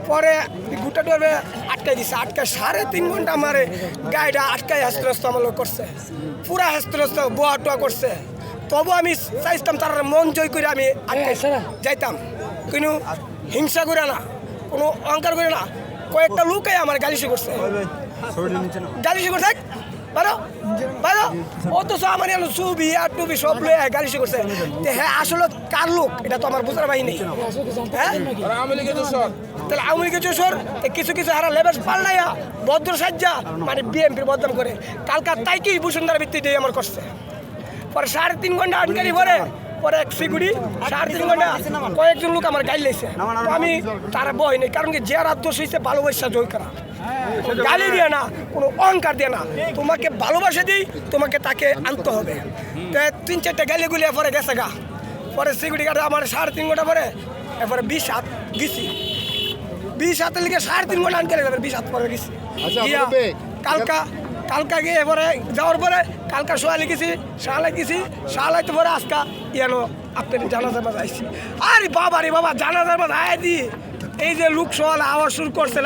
পরে গুটা ডোরে আটকাই দিছে, আটকায় 3.5 ঘন্টা আমার গাড়িটা আটকায় হেস্তরস্ত আমল করছে, পুরা হেস্তরস্ত বোয়া টোয়া করছে। তবু আমি চাইতাম তার মন জয় করে আমি আটকাই যাইতাম, কিন্তু হিংসা করে না, কোনো অহংকার করে না। কয়েকটা লোকে আমার গালিশি করছে, গালিশি করছে বারো বারো, অথচ আমার ছবি আর টুবি সব লয়ে গালিশি করছে। হ্যাঁ আসলে কার লোক এটা তো আমার বুঝার বাহিনী। হ্যাঁ তাহলে আওয়ামী লীগের চোর কিছু কিছু হারা লেবেস পাল্লাইয়া ভদ্র সাজ্জা মানে বিএনপির বদনাম করে। কালকা তাই কি বসুন্ধরা ভিত্তিতে আমার করছে। পরে 3.5 ঘন্টা আটকারি পরে এক সিকিউরিটি 3.5 ঘন্টা কয়েকজন লোক আমার গাইল লাইছে। আমি তারা বই নেই, কারণ কি যে রাত দোষ হয়েছে ভালোবাসা জয় করা, গালি দিয়ে না, কোনো অহংকার দিয়ে না। তোমাকে ভালোবাসা দিই, তোমাকে তাকে আনতে হবে। 3-4টা গালি গুলিয়ে পরে গেছে গা। পরে সিকিউরিটি গার্ড আমার 3.5 ঘন্টা পরে এরপরে 20 হাত গেছি, 20 হাতের লিখে 3.5 ঘন্টা আনতে গেলে 20 হাত পরে গেছি। কালকা গিয়ে এবারে যাওয়ার পরে কালকা সোয়ালি গেছি, শালাই গেছি, শালাইতে পরে আজকা ইয়ানো আপনার জানাজার মাঝে আইসি। আরে বাবা জানাজার মাঝে আয় দি এই যে লোক সোয়াল আওয়াজ শুরু করছে,